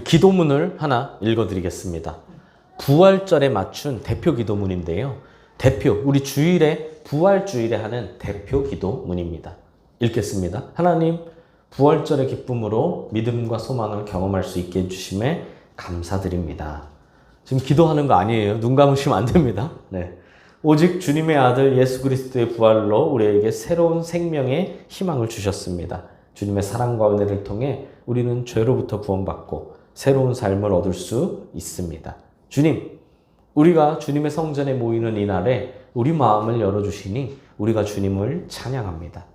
기도문을 하나 읽어드리겠습니다. 부활절에 맞춘 대표 기도문인데요. 우리 주일에 부활주일에 하는 대표 기도문입니다. 읽겠습니다. 하나님, 부활절의 기쁨으로 믿음과 소망을 경험할 수 있게 해주심에 감사드립니다. 지금 기도하는 거 아니에요. 눈 감으시면 안 됩니다. 네. 오직 주님의 아들 예수 그리스도의 부활로 우리에게 새로운 생명의 희망을 주셨습니다. 주님의 사랑과 은혜를 통해 우리는 죄로부터 구원받고 새로운 삶을 얻을 수 있습니다. 주님, 우리가 주님의 성전에 모이는 이날에 우리 마음을 열어주시니 우리가 주님을 찬양합니다.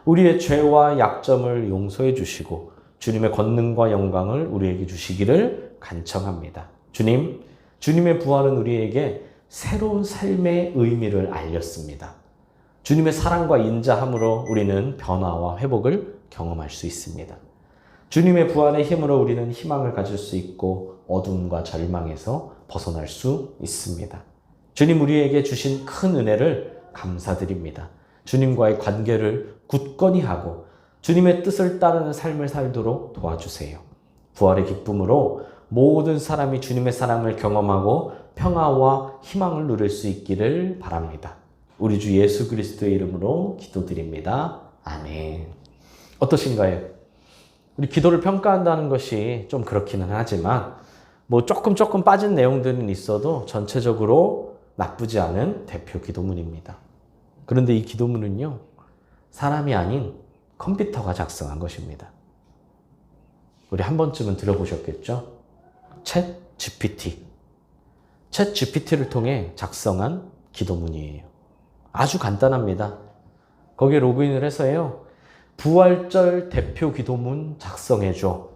우리의 죄와 약점을 용서해 주시고 주님의 권능과 영광을 우리에게 주시기를 간청합니다. 주님, 주님의 부활은 우리에게 새로운 삶의 의미를 알렸습니다. 주님의 사랑과 인자함으로 우리는 변화와 회복을 경험할 수 있습니다. 주님의 부활의 힘으로 우리는 희망을 가질 수 있고 어둠과 절망에서 벗어날 수 있습니다. 주님, 우리에게 주신 큰 은혜를 감사드립니다. 주님과의 관계를 굳건히 하고 주님의 뜻을 따르는 삶을 살도록 도와주세요. 부활의 기쁨으로 모든 사람이 주님의 사랑을 경험하고 평화와 희망을 누릴 수 있기를 바랍니다. 우리 주 예수 그리스도의 이름으로 기도드립니다. 아멘. 어떠신가요? 우리 기도를 평가한다는 것이 좀 그렇기는 하지만 조금 빠진 내용들은 있어도 전체적으로 나쁘지 않은 대표 기도문입니다. 그런데 이 기도문은요, 사람이 아닌 컴퓨터가 작성한 것입니다. 우리 한 번쯤은 들어보셨겠죠? 챗 GPT를 통해 작성한 기도문이에요. 아주 간단합니다. 거기에 로그인을 해서요, 부활절 대표 기도문 작성해줘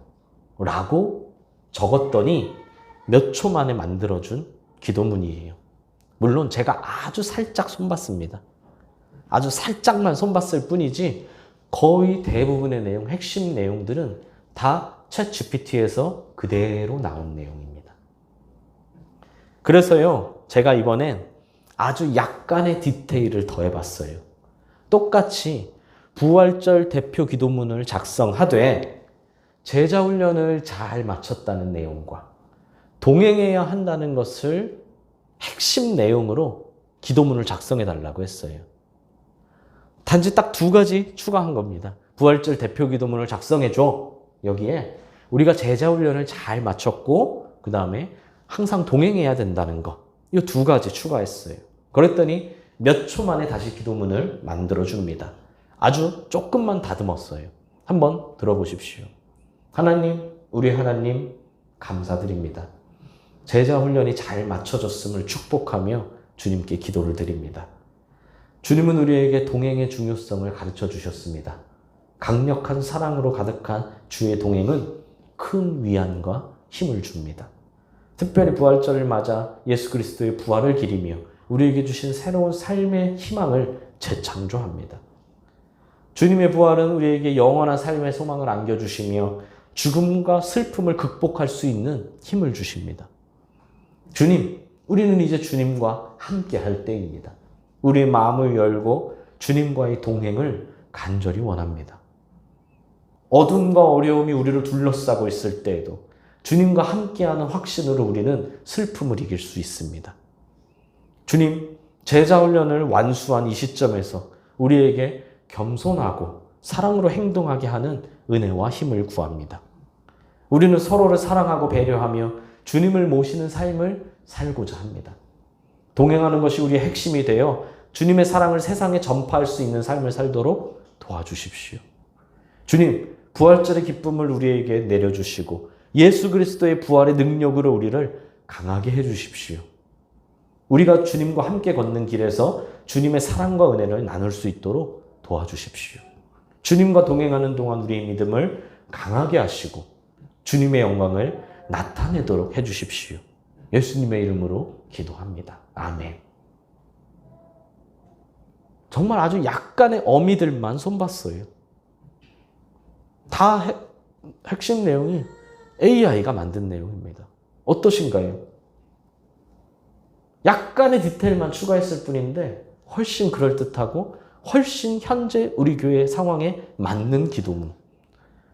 라고 적었더니 몇 초 만에 만들어준 기도문이에요. 물론 제가 아주 살짝 손봤습니다. 아주 살짝만 손봤을 뿐이지 거의 대부분의 내용, 핵심 내용들은 다 챗 GPT에서 그대로 나온 내용입니다. 그래서요, 제가 이번엔 아주 약간의 디테일을 더해봤어요. 똑같이 부활절 대표 기도문을 작성하되 제자훈련을 잘 마쳤다는 내용과 동행해야 한다는 것을 핵심 내용으로 기도문을 작성해 달라고 했어요. 단지 딱 2가지 추가한 겁니다. 부활절 대표 기도문을 작성해줘. 여기에 우리가 제자훈련을 잘 마쳤고 그 다음에 항상 동행해야 된다는 거, 이 2가지 추가했어요. 그랬더니 몇 초 만에 다시 기도문을 만들어줍니다. 아주 조금만 다듬었어요. 한번 들어보십시오. 하나님, 우리 하나님 감사드립니다. 제자훈련이 잘 맞춰졌음을 축복하며 주님께 기도를 드립니다. 주님은 우리에게 동행의 중요성을 가르쳐 주셨습니다. 강력한 사랑으로 가득한 주의 동행은 큰 위안과 힘을 줍니다. 특별히 부활절을 맞아 예수 그리스도의 부활을 기리며 우리에게 주신 새로운 삶의 희망을 재창조합니다. 주님의 부활은 우리에게 영원한 삶의 소망을 안겨주시며 죽음과 슬픔을 극복할 수 있는 힘을 주십니다. 주님, 우리는 이제 주님과 함께 할 때입니다. 우리의 마음을 열고 주님과의 동행을 간절히 원합니다. 어둠과 어려움이 우리를 둘러싸고 있을 때에도 주님과 함께하는 확신으로 우리는 슬픔을 이길 수 있습니다. 주님, 제자훈련을 완수한 이 시점에서 우리에게 겸손하고 사랑으로 행동하게 하는 은혜와 힘을 구합니다. 우리는 서로를 사랑하고 배려하며 주님을 모시는 삶을 살고자 합니다. 동행하는 것이 우리의 핵심이 되어 주님의 사랑을 세상에 전파할 수 있는 삶을 살도록 도와주십시오. 주님, 부활절의 기쁨을 우리에게 내려주시고 예수 그리스도의 부활의 능력으로 우리를 강하게 해주십시오. 우리가 주님과 함께 걷는 길에서 주님의 사랑과 은혜를 나눌 수 있도록 도와주십시오. 주님과 동행하는 동안 우리의 믿음을 강하게 하시고 주님의 영광을 나타내도록 해주십시오. 예수님의 이름으로 기도합니다. 아멘. 정말 아주 약간의 어미들만 손봤어요. 다 핵심 내용이 AI가 만든 내용입니다. 어떠신가요? 약간의 디테일만 추가했을 뿐인데 훨씬 그럴듯하고 훨씬 현재 우리 교회 상황에 맞는 기도문.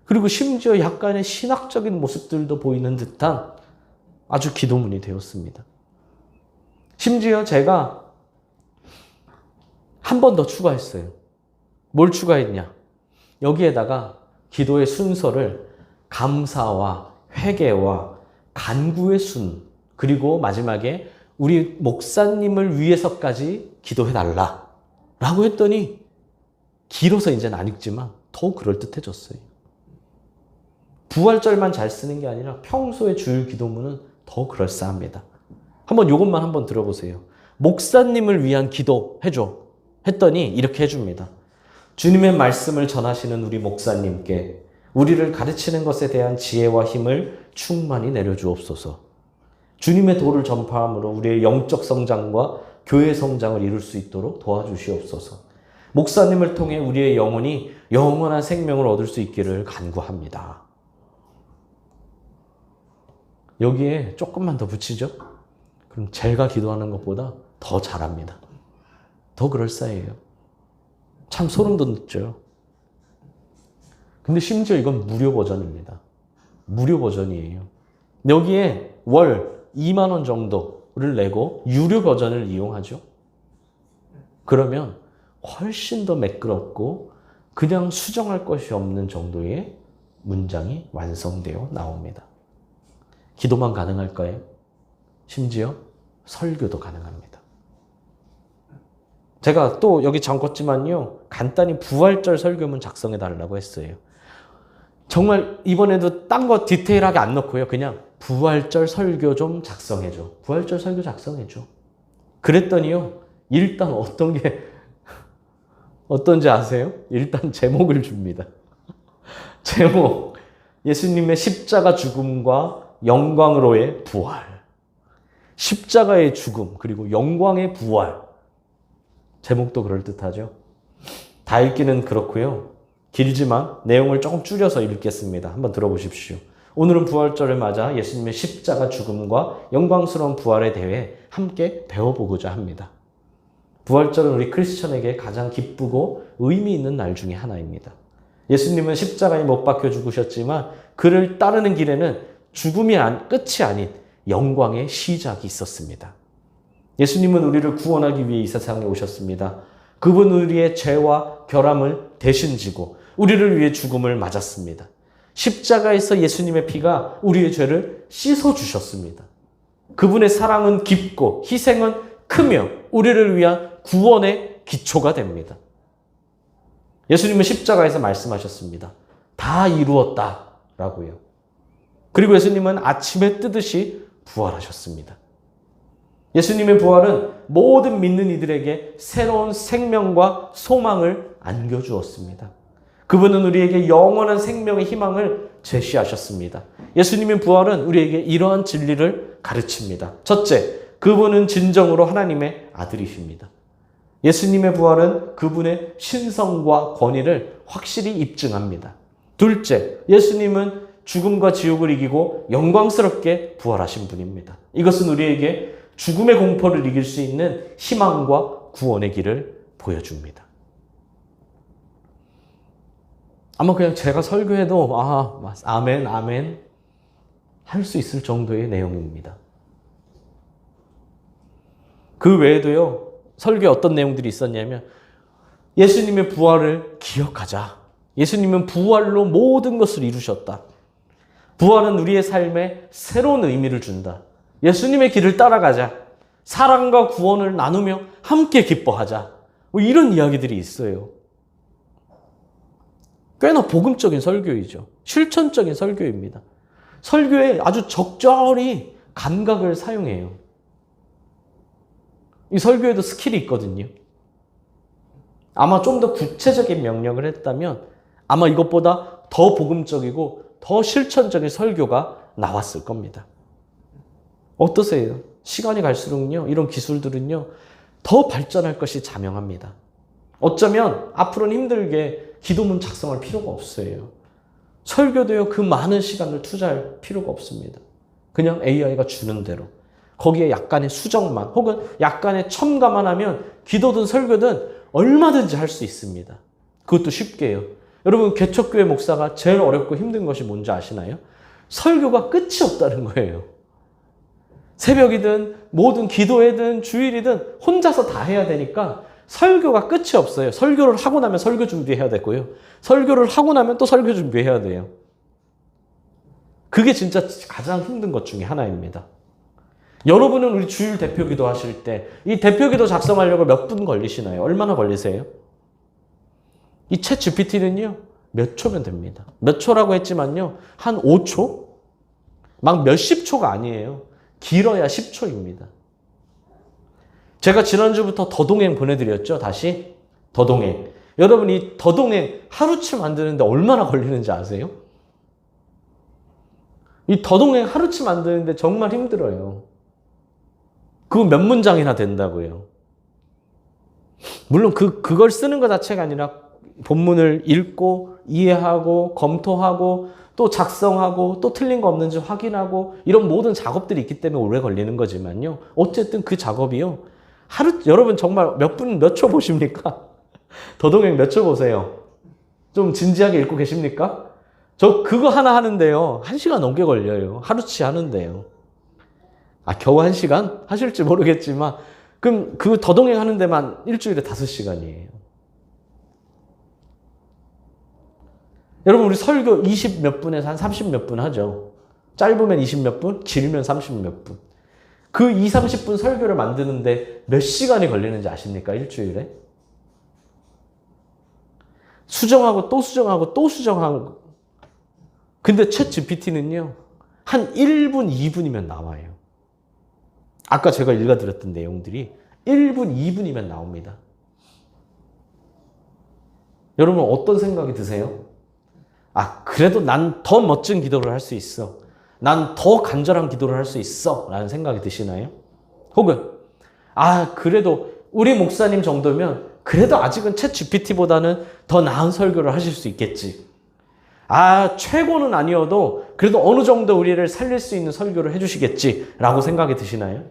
그리고 심지어 약간의 신학적인 모습들도 보이는 듯한 아주 기도문이 되었습니다. 심지어 제가 한 번 더 추가했어요. 뭘 추가했냐? 여기에다가 기도의 순서를 감사와 회개와 간구의 순, 그리고 마지막에 우리 목사님을 위해서까지 기도해달라 라고 했더니 길어서 이제는 안 읽지만 더 그럴듯해졌어요. 부활절만 잘 쓰는 게 아니라 평소에 주일 기도문은 더 그럴싸합니다. 한번 이것만 한번 들어보세요. 목사님을 위한 기도 해줘 했더니 이렇게 해줍니다. 주님의 말씀을 전하시는 우리 목사님께 우리를 가르치는 것에 대한 지혜와 힘을 충만히 내려주옵소서. 주님의 도를 전파함으로 우리의 영적 성장과 교회 성장을 이룰 수 있도록 도와주시옵소서. 목사님을 통해 우리의 영혼이 영원한 생명을 얻을 수 있기를 간구합니다. 여기에 조금만 더 붙이죠? 그럼 제가 기도하는 것보다 더 잘합니다. 더 그럴싸해요. 참 소름 돋죠? 근데 심지어 이건 무료 버전입니다. 무료 버전이에요. 여기에 월 2만 원 정도를 내고 유료 버전을 이용하죠. 그러면 훨씬 더 매끄럽고 그냥 수정할 것이 없는 정도의 문장이 완성되어 나옵니다. 기도만 가능할까요? 심지어 설교도 가능합니다. 제가 또 여기 적었지만요, 간단히 부활절 설교문 작성해 달라고 했어요. 정말 이번에도 딴 거 디테일하게 안 넣고요. 그냥 부활절 설교 좀 작성해줘. 부활절 설교 작성해줘. 그랬더니요, 일단 어떤 게 어떤지 아세요? 일단 제목을 줍니다. 제목, 예수님의 십자가 죽음과 영광으로의 부활. 십자가의 죽음 그리고 영광의 부활. 제목도 그럴듯하죠. 다 읽기는 그렇고요. 길지만 내용을 조금 줄여서 읽겠습니다. 한번 들어보십시오. 오늘은 부활절을 맞아 예수님의 십자가 죽음과 영광스러운 부활에 대해 함께 배워보고자 합니다. 부활절은 우리 크리스천에게 가장 기쁘고 의미 있는 날 중에 하나입니다. 예수님은 십자가에 못 박혀 죽으셨지만 그를 따르는 길에는 죽음이 끝이 아닌 영광의 시작이 있었습니다. 예수님은 우리를 구원하기 위해 이 세상에 오셨습니다. 그분은 우리의 죄와 결함을 대신 지고 우리를 위해 죽음을 맞았습니다. 십자가에서 예수님의 피가 우리의 죄를 씻어주셨습니다. 그분의 사랑은 깊고 희생은 크며 우리를 위한 구원의 기초가 됩니다. 예수님은 십자가에서 말씀하셨습니다. 다 이루었다 라고요. 그리고 예수님은 아침에 뜨듯이 부활하셨습니다. 예수님의 부활은 모든 믿는 이들에게 새로운 생명과 소망을 안겨주었습니다. 그분은 우리에게 영원한 생명의 희망을 제시하셨습니다. 예수님의 부활은 우리에게 이러한 진리를 가르칩니다. 첫째, 그분은 진정으로 하나님의 아들이십니다. 예수님의 부활은 그분의 신성과 권위를 확실히 입증합니다. 둘째, 예수님은 죽음과 지옥을 이기고 영광스럽게 부활하신 분입니다. 이것은 우리에게 죽음의 공포를 이길 수 있는 희망과 구원의 길을 보여줍니다. 아마 그냥 제가 설교해도 아멘 아멘 할 수 있을 정도의 내용입니다. 그 외에도요, 설교에 어떤 내용들이 있었냐면 예수님의 부활을 기억하자. 예수님은 부활로 모든 것을 이루셨다. 부활은 우리의 삶에 새로운 의미를 준다. 예수님의 길을 따라가자. 사랑과 구원을 나누며 함께 기뻐하자. 이런 이야기들이 있어요. 꽤나 복음적인 설교이죠. 실천적인 설교입니다. 설교에 아주 적절히 감각을 사용해요. 이 설교에도 스킬이 있거든요. 아마 좀 더 구체적인 명령을 했다면 아마 이것보다 더 복음적이고 더 실천적인 설교가 나왔을 겁니다. 어떠세요? 시간이 갈수록요, 이런 기술들은요, 더 발전할 것이 자명합니다. 어쩌면 앞으로는 힘들게 기도문 작성할 필요가 없어요. 설교도요, 그 많은 시간을 투자할 필요가 없습니다. 그냥 AI가 주는 대로 거기에 약간의 수정만 혹은 약간의 첨가만 하면 기도든 설교든 얼마든지 할 수 있습니다. 그것도 쉽게 해요. 여러분 개척교회 목사가 제일 어렵고 힘든 것이 뭔지 아시나요? 설교가 끝이 없다는 거예요. 새벽이든 뭐든 기도회든 주일이든 혼자서 다 해야 되니까 설교가 끝이 없어요. 설교를 하고 나면 설교 준비해야 되고요. 설교를 하고 나면 또 설교 준비해야 돼요. 그게 진짜 가장 힘든 것 중에 하나입니다. 여러분은 우리 주일 대표기도 하실 때 이 대표기도 작성하려고 몇 분 걸리시나요? 얼마나 걸리세요? 이 챗 GPT는요. 몇 초면 됩니다. 몇 초라고 했지만요. 한 5초? 막 몇십 초가 아니에요. 길어야 10초입니다. 제가 지난주부터 더동행 보내드렸죠. 다시 더동행. 여러분 이 더동행 하루치 만드는데 얼마나 걸리는지 아세요? 이 더동행 하루치 만드는데 정말 힘들어요. 그거 몇 문장이나 된다고요. 물론 그걸 쓰는 것 자체가 아니라 본문을 읽고 이해하고 검토하고 또 작성하고 또 틀린 거 없는지 확인하고 이런 모든 작업들이 있기 때문에 오래 걸리는 거지만요. 어쨌든 그 작업이요. 여러분 정말 몇 분, 몇 초 보십니까? 더동행 몇 초 보세요? 좀 진지하게 읽고 계십니까? 저 그거 하나 하는데요. 1시간 넘게 걸려요. 하루치 하는데요. 겨우 1시간? 하실지 모르겠지만 그럼 그 더동행 하는 데만 일주일에 5시간이에요. 여러분 우리 설교 20 몇 분에서 한 30 몇 분 하죠. 짧으면 20 몇 분, 길면 30 몇 분. 그 2, 30분 설교를 만드는데 몇 시간이 걸리는지 아십니까? 일주일에? 수정하고 또 수정하고 또 수정하고. 근데 챗 GPT는요. 한 1분, 2분이면 나와요. 아까 제가 읽어드렸던 내용들이 1분, 2분이면 나옵니다. 여러분 어떤 생각이 드세요? 그래도 난 더 멋진 기도를 할 수 있어. 난 더 간절한 기도를 할 수 있어. 라는 생각이 드시나요? 혹은 그래도 우리 목사님 정도면 그래도 아직은 챗 GPT보다는 더 나은 설교를 하실 수 있겠지. 최고는 아니어도 그래도 어느 정도 우리를 살릴 수 있는 설교를 해주시겠지. 라고 생각이 드시나요?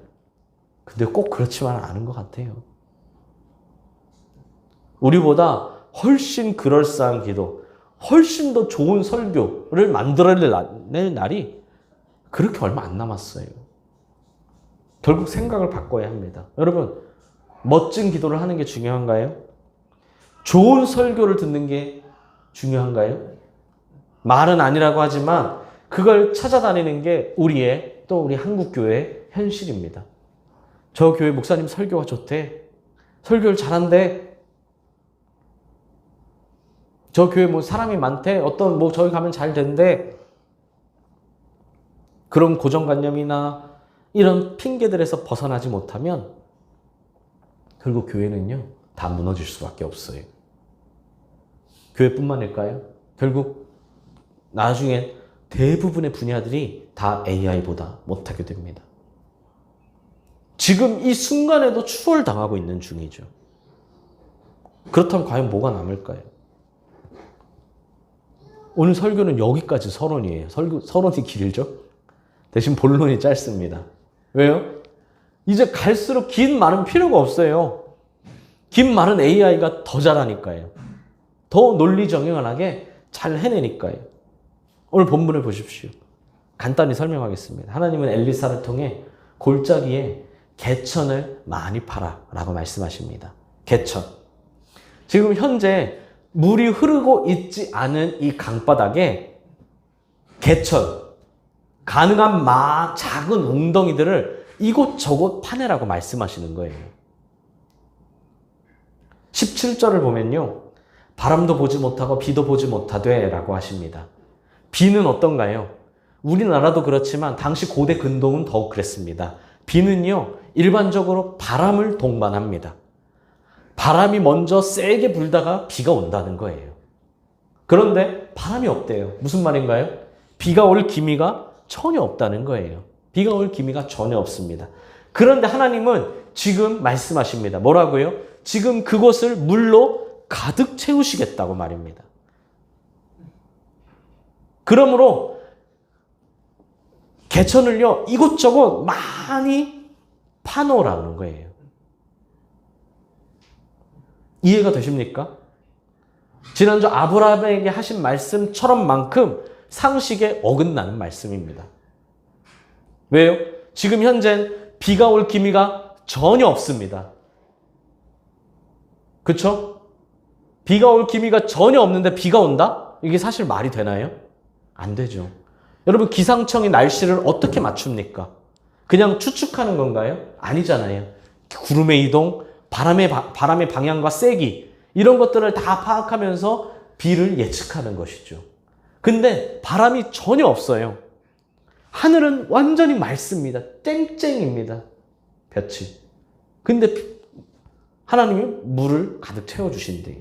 근데 꼭 그렇지만은 않은 것 같아요. 우리보다 훨씬 그럴싸한 기도, 훨씬 더 좋은 설교를 만들어낼 날이 그렇게 얼마 안 남았어요. 결국 생각을 바꿔야 합니다. 여러분, 멋진 기도를 하는 게 중요한가요? 좋은 설교를 듣는 게 중요한가요? 말은 아니라고 하지만 그걸 찾아다니는 게 또 우리 한국교회의 현실입니다. 저 교회 목사님 설교가 좋대. 설교를 잘한대. 저 교회 사람이 많대. 저기 가면 잘 된대. 그런 고정관념이나 이런 핑계들에서 벗어나지 못하면 결국 교회는요, 다 무너질 수밖에 없어요. 교회뿐만일까요? 결국 나중에 대부분의 분야들이 다 AI보다 못하게 됩니다. 지금 이 순간에도 추월당하고 있는 중이죠. 그렇다면 과연 뭐가 남을까요? 오늘 설교는 여기까지 서론이에요. 서론이 길죠? 대신 본론이 짧습니다. 왜요? 이제 갈수록 긴 말은 필요가 없어요. 긴 말은 AI가 더 잘하니까요. 더 논리정연하게 잘 해내니까요. 오늘 본문을 보십시오. 간단히 설명하겠습니다. 하나님은 엘리사를 통해 골짜기에 개천을 많이 파라 라고 말씀하십니다. 개천. 지금 현재 물이 흐르고 있지 않은 이 강바닥에 개천, 가능한 작은 웅덩이들을 이곳저곳 파내라고 말씀하시는 거예요. 17절을 보면요. 바람도 보지 못하고 비도 보지 못하되 라고 하십니다. 비는 어떤가요? 우리나라도 그렇지만 당시 고대 근동은 더욱 그랬습니다. 비는요, 일반적으로 바람을 동반합니다. 바람이 먼저 세게 불다가 비가 온다는 거예요. 그런데 바람이 없대요. 무슨 말인가요? 비가 올 기미가 전혀 없다는 거예요. 비가 올 기미가 전혀 없습니다. 그런데 하나님은 지금 말씀하십니다. 뭐라고요? 지금 그곳을 물로 가득 채우시겠다고 말입니다. 그러므로 개천을요, 이곳저곳 많이 파노라는 거예요. 이해가 되십니까? 지난주 아브라함에게 하신 말씀처럼만큼 상식에 어긋나는 말씀입니다. 왜요? 지금 현재 비가 올 기미가 전혀 없습니다. 그쵸? 비가 올 기미가 전혀 없는데 비가 온다? 이게 사실 말이 되나요? 안 되죠. 여러분, 기상청이 날씨를 어떻게 맞춥니까? 그냥 추측하는 건가요? 아니잖아요. 구름의 이동, 바람의 방향과 세기, 이런 것들을 다 파악하면서 비를 예측하는 것이죠. 근데 바람이 전혀 없어요. 하늘은 완전히 맑습니다. 쨍쨍입니다. 볕이. 근데 하나님이 물을 가득 채워주신대요.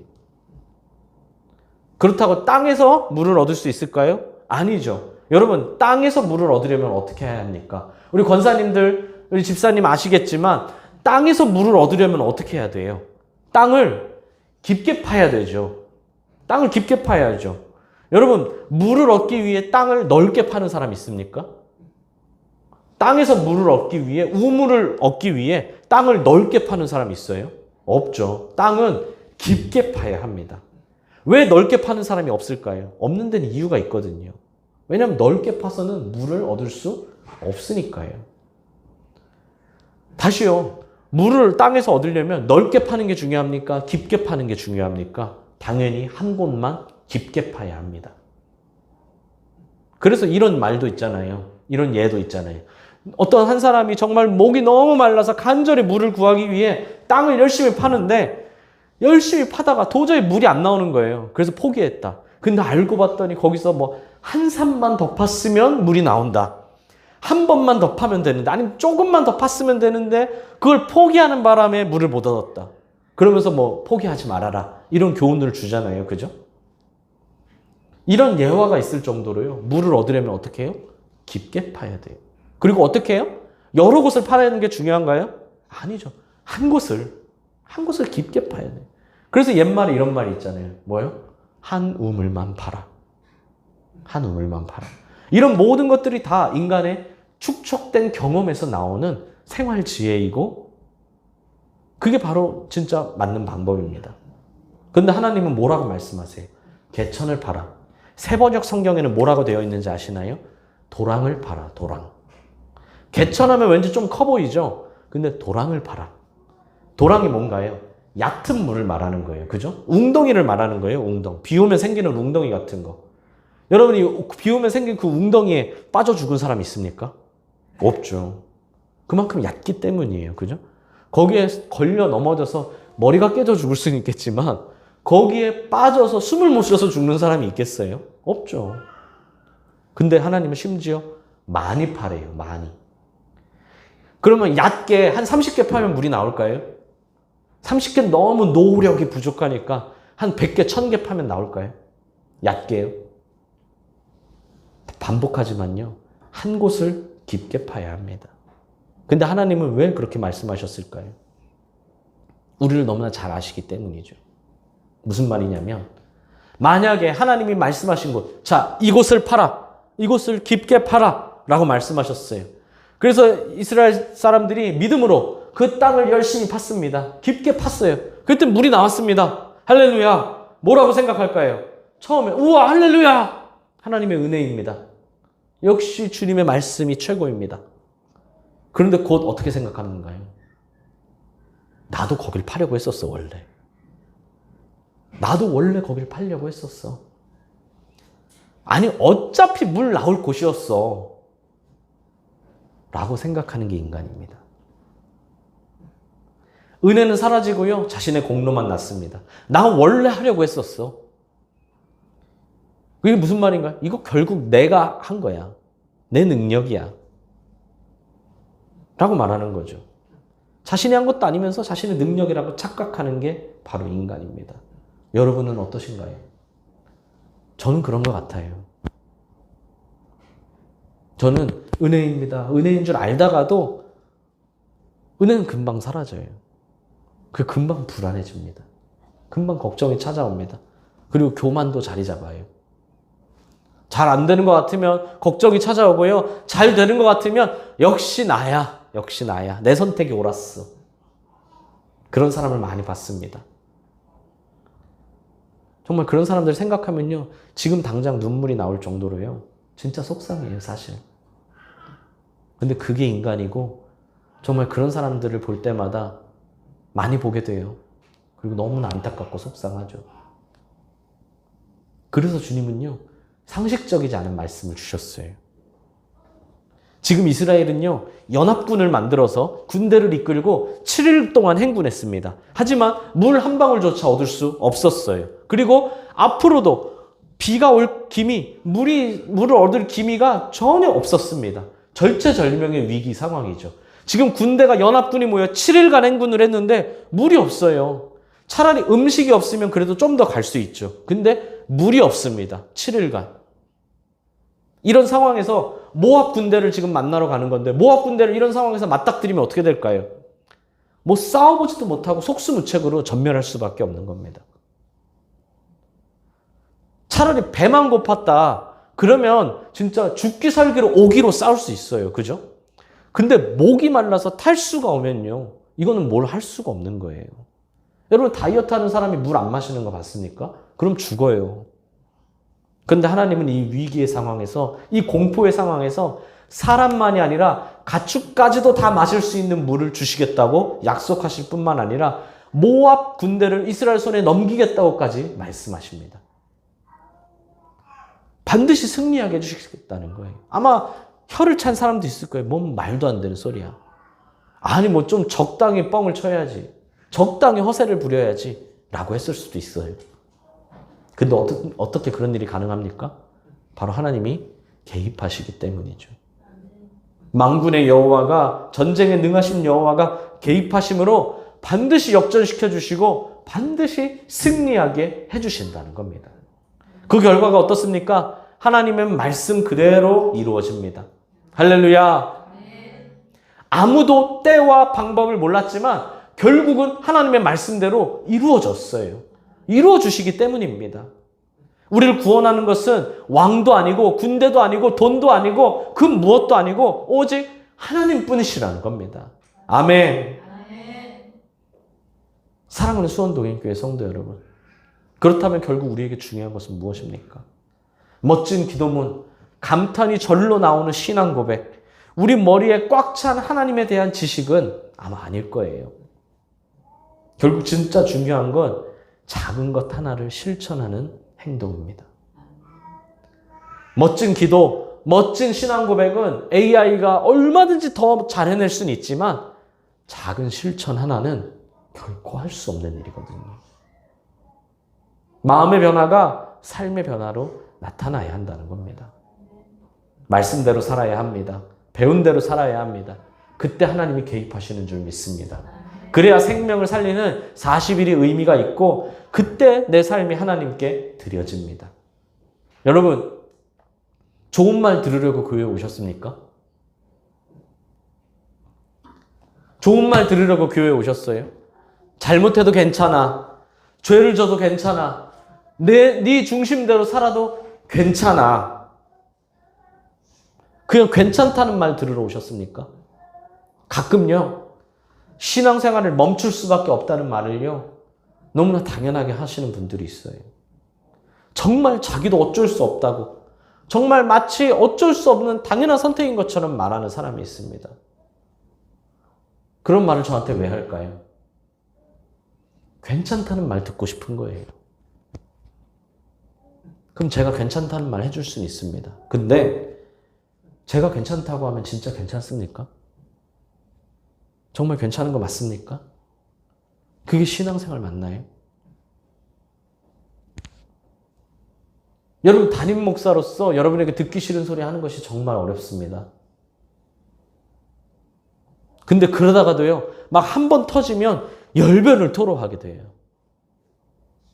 그렇다고 땅에서 물을 얻을 수 있을까요? 아니죠. 여러분, 땅에서 물을 얻으려면 어떻게 해야 합니까? 우리 권사님들, 우리 집사님 아시겠지만 땅에서 물을 얻으려면 어떻게 해야 돼요? 땅을 깊게 파야 되죠. 땅을 깊게 파야죠. 여러분, 물을 얻기 위해 땅을 넓게 파는 사람 있습니까? 땅에서 물을 얻기 위해, 우물을 얻기 위해 땅을 넓게 파는 사람 있어요? 없죠. 땅은 깊게 파야 합니다. 왜 넓게 파는 사람이 없을까요? 없는 데는 이유가 있거든요. 왜냐하면 넓게 파서는 물을 얻을 수 없으니까요. 다시요. 물을 땅에서 얻으려면 넓게 파는 게 중요합니까? 깊게 파는 게 중요합니까? 당연히 한 곳만 깊게 파야 합니다. 그래서 이런 말도 있잖아요. 이런 예도 있잖아요. 어떤 한 사람이 정말 목이 너무 말라서 간절히 물을 구하기 위해 땅을 열심히 파는데 열심히 파다가 도저히 물이 안 나오는 거예요. 그래서 포기했다. 근데 알고 봤더니 거기서 뭐 한 산만 더 팠으면 물이 나온다. 한 번만 더 파면 되는데, 아니면 조금만 더 팠으면 되는데 그걸 포기하는 바람에 물을 못 얻었다. 그러면서 뭐 포기하지 말아라. 이런 교훈을 주잖아요. 그죠? 이런 예화가 있을 정도로요. 물을 얻으려면 어떻게 해요? 깊게 파야 돼요. 그리고 어떻게 해요? 여러 곳을 파는 게 중요한가요? 아니죠. 한 곳을 깊게 파야 돼요. 그래서 옛말에 이런 말이 있잖아요. 뭐요? 한 우물만 파라. 한 우물만 파라. 이런 모든 것들이 다 인간의 축적된 경험에서 나오는 생활 지혜이고, 그게 바로 진짜 맞는 방법입니다. 근데 하나님은 뭐라고 말씀하세요? 개천을 파라. 세번역 성경에는 뭐라고 되어 있는지 아시나요? 도랑을 파라, 도랑. 개천하면 왠지 좀 커 보이죠? 근데 도랑을 파라. 도랑이 뭔가요? 얕은 물을 말하는 거예요. 그죠? 웅덩이를 말하는 거예요, 웅덩. 비 오면 생기는 웅덩이 같은 거. 여러분이 비 오면 생긴 그 웅덩이에 빠져 죽은 사람 있습니까? 없죠. 그만큼 얕기 때문이에요. 그죠? 거기에 걸려 넘어져서 머리가 깨져 죽을 수는 있겠지만 거기에 빠져서 숨을 못 쉬어서 죽는 사람이 있겠어요? 없죠. 근데 하나님은 심지어 많이 파래요. 많이. 그러면 얕게 한 30개 파면 물이 나올까요? 30개 너무 노력이 부족하니까 한 100개, 1000개 파면 나올까요? 얕게요. 반복하지만요. 한 곳을 깊게 파야 합니다. 근데 하나님은 왜 그렇게 말씀하셨을까요? 우리를 너무나 잘 아시기 때문이죠. 무슨 말이냐면, 만약에 하나님이 말씀하신 곳, 자, 이곳을 파라. 이곳을 깊게 파라. 라고 말씀하셨어요. 그래서 이스라엘 사람들이 믿음으로 그 땅을 열심히 팠습니다. 깊게 팠어요. 그때 물이 나왔습니다. 할렐루야. 뭐라고 생각할까요? 처음에 우와 할렐루야. 하나님의 은혜입니다. 역시 주님의 말씀이 최고입니다. 그런데 곧 어떻게 생각하는가요? 나도 거길 파려고 했었어, 원래. 나도 원래 거길 파려고 했었어. 아니, 어차피 물 나올 곳이었어. 라고 생각하는 게 인간입니다. 은혜는 사라지고요. 자신의 공로만 남습니다. 나 원래 하려고 했었어. 그게 무슨 말인가요? 이거 결국 내가 한 거야. 내 능력이야. 라고 말하는 거죠. 자신이 한 것도 아니면서 자신의 능력이라고 착각하는 게 바로 인간입니다. 여러분은 어떠신가요? 저는 그런 것 같아요. 저는 은혜입니다. 은혜인 줄 알다가도 은혜는 금방 사라져요. 그 금방 불안해집니다. 금방 걱정이 찾아옵니다. 그리고 교만도 자리 잡아요. 잘 안 되는 것 같으면 걱정이 찾아오고요. 잘 되는 것 같으면 역시 나야. 역시 나야. 내 선택이 옳았어. 그런 사람을 많이 봤습니다. 정말 그런 사람들 생각하면요. 지금 당장 눈물이 나올 정도로요. 진짜 속상해요, 사실. 근데 그게 인간이고 정말 그런 사람들을 볼 때마다 많이 보게 돼요. 그리고 너무나 안타깝고 속상하죠. 그래서 주님은요. 상식적이지 않은 말씀을 주셨어요. 지금 이스라엘은요. 연합군을 만들어서 군대를 이끌고 7일 동안 행군했습니다. 하지만 물 한 방울조차 얻을 수 없었어요. 그리고 앞으로도 비가 올 기미, 물을 얻을 기미가 전혀 없었습니다. 절체절명의 위기 상황이죠. 지금 군대가 연합군이 모여 7일간 행군을 했는데 물이 없어요. 차라리 음식이 없으면 그래도 좀 더 갈 수 있죠. 근데 물이 없습니다. 7일간. 이런 상황에서 모압 군대를 지금 만나러 가는 건데 모압 군대를 이런 상황에서 맞닥뜨리면 어떻게 될까요? 뭐 싸워보지도 못하고 속수무책으로 전멸할 수밖에 없는 겁니다. 차라리 배만 고팠다. 그러면 진짜 죽기 살기로 오기로 싸울 수 있어요. 그죠? 근데 목이 말라서 탈수가 오면요. 이거는 뭘 할 수가 없는 거예요. 여러분 다이어트 하는 사람이 물 안 마시는 거 봤습니까? 그럼 죽어요. 근데 하나님은 이 위기의 상황에서 이 공포의 상황에서 사람만이 아니라 가축까지도 다 마실 수 있는 물을 주시겠다고 약속하실 뿐만 아니라 모압 군대를 이스라엘 손에 넘기겠다고까지 말씀하십니다. 반드시 승리하게 해주시겠다는 거예요. 아마 혀를 찬 사람도 있을 거예요. 뭔 말도 안 되는 소리야. 아니 뭐 좀 적당히 뻥을 쳐야지. 적당히 허세를 부려야지. 라고 했을 수도 있어요. 근데 어떻게 그런 일이 가능합니까? 바로 하나님이 개입하시기 때문이죠. 만군의 여호와가 전쟁에 능하신 여호와가 개입하심으로 반드시 역전시켜 주시고 반드시 승리하게 해주신다는 겁니다. 그 결과가 어떻습니까? 하나님의 말씀 그대로 이루어집니다. 할렐루야. 아무도 때와 방법을 몰랐지만 결국은 하나님의 말씀대로 이루어졌어요. 이루어 주시기 때문입니다. 우리를 구원하는 것은 왕도 아니고 군대도 아니고 돈도 아니고 그 무엇도 아니고 오직 하나님뿐이시라는 겁니다. 아멘. 사랑하는 수원동행교회 성도 여러분. 그렇다면 결국 우리에게 중요한 것은 무엇입니까? 멋진 기도문, 감탄이 절로 나오는 신앙 고백, 우리 머리에 꽉 찬 하나님에 대한 지식은 아마 아닐 거예요. 결국 진짜 중요한 건 작은 것 하나를 실천하는 행동입니다. 멋진 기도, 멋진 신앙 고백은 AI가 얼마든지 더 잘 해낼 수는 있지만 작은 실천 하나는 결코 할 수 없는 일이거든요. 마음의 변화가 삶의 변화로 나타나야 한다는 겁니다. 말씀대로 살아야 합니다. 배운 대로 살아야 합니다. 그때 하나님이 개입하시는 줄 믿습니다. 그래야 생명을 살리는 40일이 의미가 있고 그때 내 삶이 하나님께 드려집니다. 여러분, 좋은 말 들으려고 교회에 오셨습니까? 좋은 말 들으려고 교회에 오셨어요? 잘못해도 괜찮아. 죄를 져도 괜찮아. 네 중심대로 살아도 괜찮아. 그냥 괜찮다는 말 들으러 오셨습니까? 가끔요. 신앙생활을 멈출 수밖에 없다는 말을요. 너무나 당연하게 하시는 분들이 있어요. 정말 자기도 어쩔 수 없다고. 정말 마치 어쩔 수 없는 당연한 선택인 것처럼 말하는 사람이 있습니다. 그런 말을 저한테 왜 할까요? 괜찮다는 말 듣고 싶은 거예요. 그럼 제가 괜찮다는 말 해줄 수는 있습니다. 근데 제가 괜찮다고 하면 진짜 괜찮습니까? 정말 괜찮은 거 맞습니까? 그게 신앙생활 맞나요? 여러분 담임 목사로서 여러분에게 듣기 싫은 소리 하는 것이 정말 어렵습니다. 근데 그러다가도요. 막 한 번 터지면 열변을 토로하게 돼요.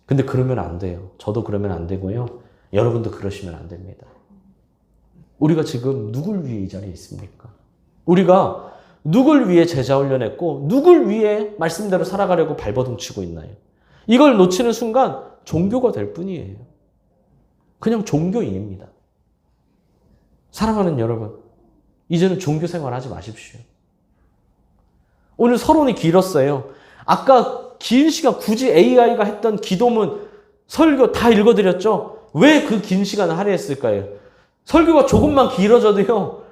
근데 그러면 안 돼요. 저도 그러면 안 되고요. 여러분도 그러시면 안 됩니다. 우리가 지금 누굴 위해 이 자리에 있습니까? 우리가 누굴 위해 제자 훈련했고 누굴 위해 말씀대로 살아가려고 발버둥 치고 있나요? 이걸 놓치는 순간 종교가 될 뿐이에요. 그냥 종교인입니다. 사랑하는 여러분, 이제는 종교 생활 하지 마십시오. 오늘 서론이 길었어요. 아까 긴 시간 굳이 AI가 했던 기도문, 설교 다 읽어드렸죠? 왜 그 긴 시간을 할애했을까요? 설교가 조금만 길어져도요,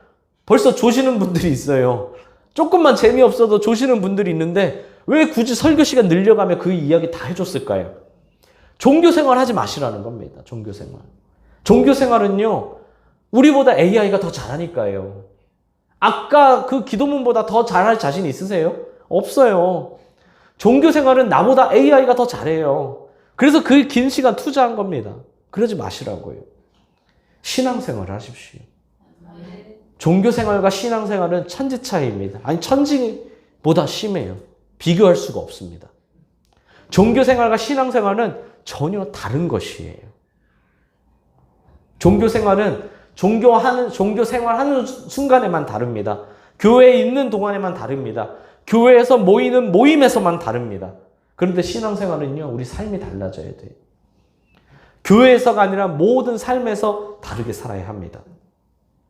벌써 조시는 분들이 있어요. 조금만 재미없어도 조시는 분들이 있는데 왜 굳이 설교 시간 늘려가며 그 이야기 다 해줬을까요? 종교생활 하지 마시라는 겁니다. 종교생활. 종교생활은요, 우리보다 AI가 더 잘하니까요. 아까 그 기도문보다 더 잘할 자신 있으세요? 없어요. 종교생활은 나보다 AI가 더 잘해요. 그래서 그 긴 시간 투자한 겁니다. 그러지 마시라고요. 신앙생활을 하십시오. 종교생활과 신앙생활은 천지 차이입니다. 아니, 천지보다 심해요. 비교할 수가 없습니다. 종교생활과 신앙생활은 전혀 다른 것이에요. 종교생활은 종교생활하는 순간에만 다릅니다. 교회에 있는 동안에만 다릅니다. 교회에서 모이는 모임에서만 다릅니다. 그런데 신앙생활은요, 우리 삶이 달라져야 돼요. 교회에서가 아니라 모든 삶에서 다르게 살아야 합니다.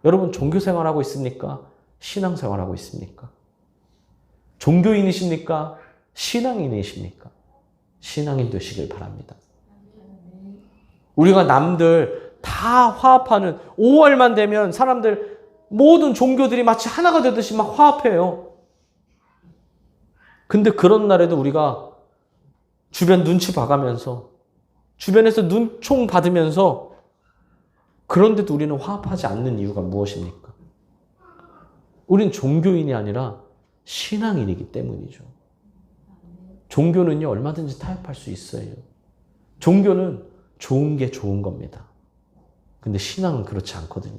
여러분, 종교생활하고 있습니까? 신앙생활하고 있습니까? 종교인이십니까? 신앙인이십니까? 신앙인 되시길 바랍니다. 우리가 남들 다 화합하는 5월만 되면 사람들 모든 종교들이 마치 하나가 되듯이 막 화합해요. 근데 그런 날에도 우리가 주변 눈치 봐가면서 주변에서 눈총 받으면서 그런데도 우리는 화합하지 않는 이유가 무엇입니까? 우린 종교인이 아니라 신앙인이기 때문이죠. 종교는요, 얼마든지 타협할 수 있어요. 종교는 좋은 게 좋은 겁니다. 근데 신앙은 그렇지 않거든요.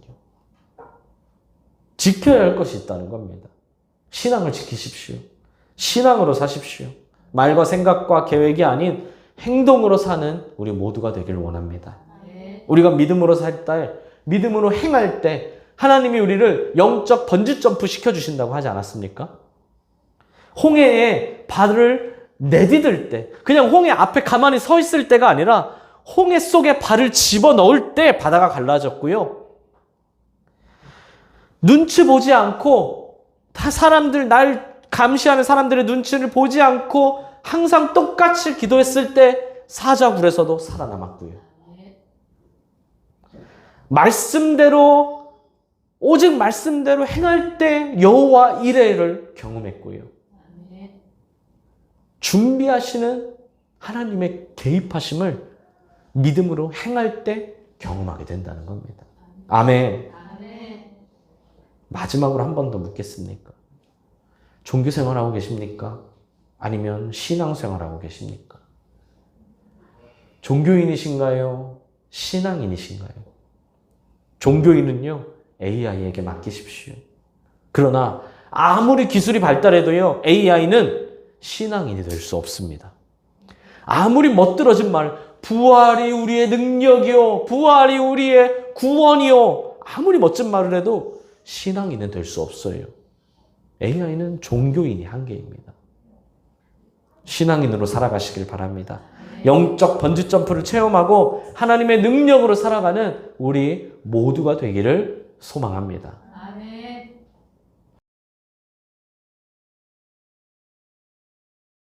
지켜야 할 것이 있다는 겁니다. 신앙을 지키십시오. 신앙으로 사십시오. 말과 생각과 계획이 아닌 행동으로 사는 우리 모두가 되길 원합니다. 우리가 믿음으로 살 때, 믿음으로 행할 때 하나님이 우리를 영적 번지점프 시켜주신다고 하지 않았습니까? 홍해에 발을 내디딜 때, 그냥 홍해 앞에 가만히 서 있을 때가 아니라 홍해 속에 발을 집어넣을 때 바다가 갈라졌고요. 눈치 보지 않고 다 사람들, 날 감시하는 사람들의 눈치를 보지 않고 항상 똑같이 기도했을 때 사자굴에서도 살아남았고요. 말씀대로, 오직 말씀대로 행할 때 여호와 이레를 경험했고요. 준비하시는 하나님의 개입하심을 믿음으로 행할 때 경험하게 된다는 겁니다. 아멘. 마지막으로 한 번 더 묻겠습니까? 종교생활하고 계십니까? 아니면 신앙생활하고 계십니까? 종교인이신가요? 신앙인이신가요? 종교인은요, AI에게 맡기십시오. 그러나 아무리 기술이 발달해도요, AI는 신앙인이 될 수 없습니다. 아무리 멋들어진 말, 부활이 우리의 능력이요, 부활이 우리의 구원이요, 아무리 멋진 말을 해도 신앙인은 될 수 없어요. AI는 종교인이 한계입니다. 신앙인으로 살아가시길 바랍니다. 영적 번지점프를 체험하고 하나님의 능력으로 살아가는 우리 모두가 되기를 소망합니다.